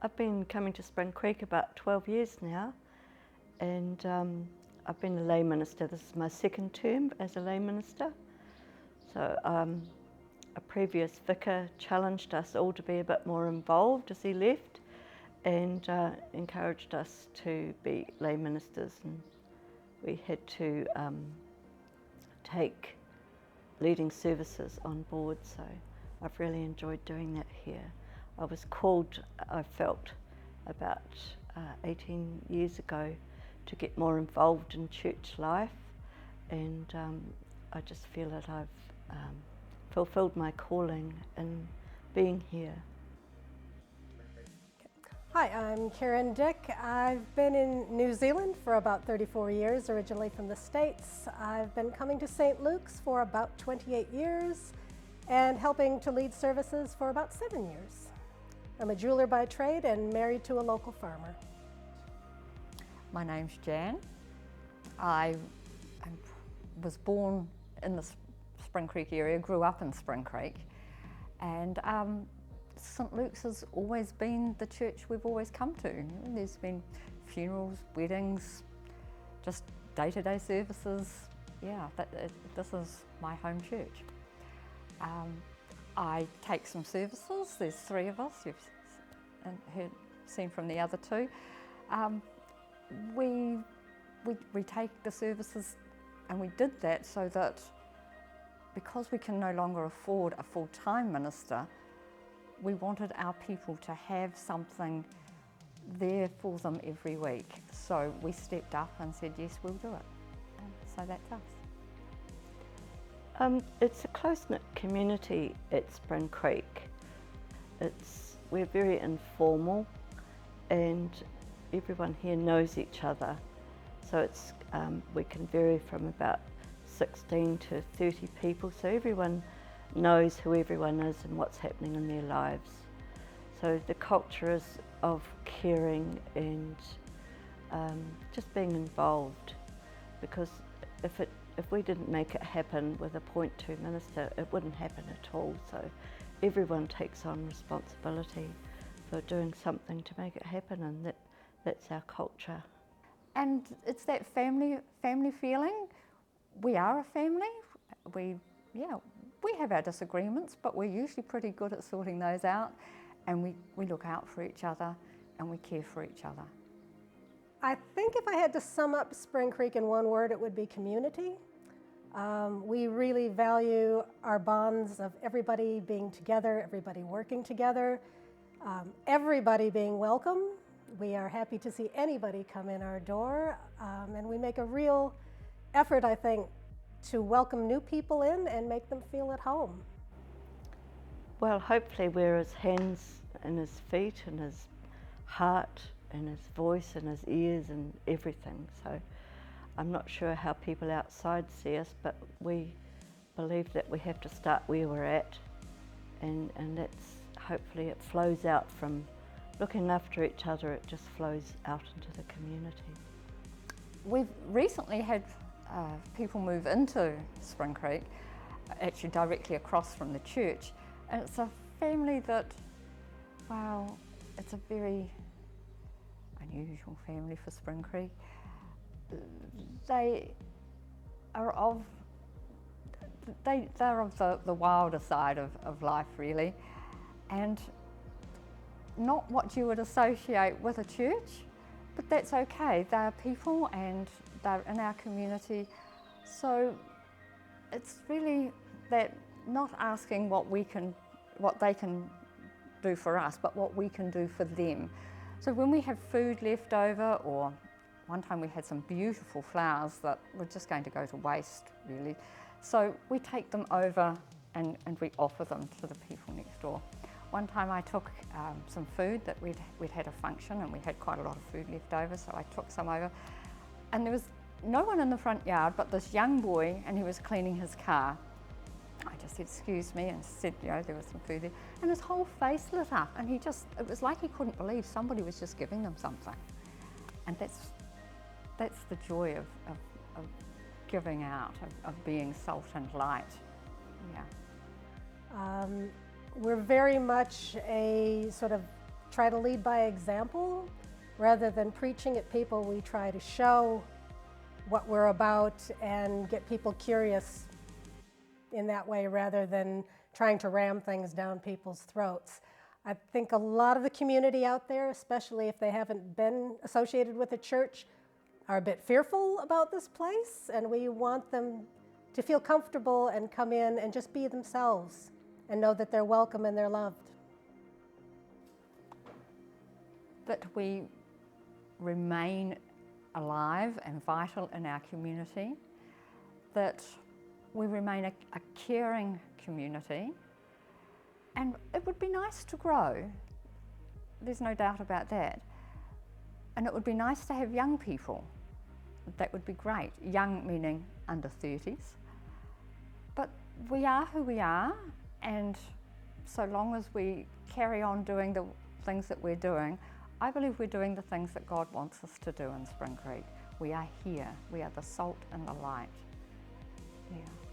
I've been coming to Spring Creek about 12 years now, and I've been a lay minister. This is my second term as a lay minister. So a previous vicar challenged us all to be a bit more involved as he left, and encouraged us to be lay ministers, and we had to take leading services on board, so I've really enjoyed doing that here. I was called, I felt, about 18 years ago to get more involved in church life, and I just feel that I've fulfilled my calling in being here. Hi, I'm Karen Dick. I've been in New Zealand for about 34 years, originally from the States. I've been coming to St. Luke's for about 28 years and helping to lead services for about 7 years. I'm a jeweler by trade and married to a local farmer. My name's Jan. I was born in the Spring Creek area, grew up in Spring Creek, and St. Luke's has always been the church we've always come to. There's been funerals, weddings, just day-to-day services. Yeah, this is my home church. I take some services. There's 3 of us. You've seen from the other 2. We take the services, and we did that so that because we can no longer afford a full-time minister, we wanted our people to have something there for them every week. So we stepped up and said, yes, we'll do it. And so that's us. It's a close-knit community at Spring Creek. We're very informal, and everyone here knows each other. So we can vary from about 16 to 30 people, so everyone knows who everyone is and what's happening in their lives. So the culture is of caring and just being involved, because if we didn't make it happen with a point 2 minister, it wouldn't happen at all. So everyone takes on responsibility for doing something to make it happen, and that's our culture. And it's that family feeling. We are a family. We have our disagreements, but we're usually pretty good at sorting those out, and we look out for each other and we care for each other. I think if I had to sum up Spring Creek in one word, it would be community. We really value our bonds of everybody being together, everybody working together, everybody being welcome. We are happy to see anybody come in our door, and we make a real effort, I think, to welcome new people in and make them feel at home. Well, hopefully we're his hands and his feet and his heart and his voice and his ears and everything. So I'm not sure how people outside see us, but we believe that we have to start where we're at, and that's, hopefully it flows out from looking after each other, it just flows out into the community. We've recently had people move into Spring Creek, actually directly across from the church, and it's a family that, wow, it's a very unusual family for Spring Creek. They're of the wilder side of life, really, and not what you would associate with a church, but that's okay. They're people and they're in our community. So it's really that, not asking what they can do for us, but what we can do for them. So when we have food left over, or one time we had some beautiful flowers that were just going to go to waste, really. So we take them over and we offer them to the people next door. One time I took some food that we'd had a function, and we had quite a lot of food left over, so I took some over, and there was no one in the front yard but this young boy, and he was cleaning his car. I just said, excuse me, and said, there was some food there, and his whole face lit up, and it was like he couldn't believe somebody was just giving them something. And that's the joy of giving out, of being salt and light. Yeah. We're very much a sort of try to lead by example. Rather than preaching at people, we try to show what we're about and get people curious in that way rather than trying to ram things down people's throats. I think a lot of the community out there, especially if they haven't been associated with a church, are a bit fearful about this place, and we want them to feel comfortable and come in and just be themselves and know that they're welcome and they're loved. That we remain alive and vital in our community, that we remain a caring community, and it would be nice to grow. There's no doubt about that. And it would be nice to have young people. That would be great. Young meaning under 30s. But we are who we are, and so long as we carry on doing the things that we're doing, I believe we're doing the things that God wants us to do in Spring Creek. We are here. We are the salt and the light. Yeah.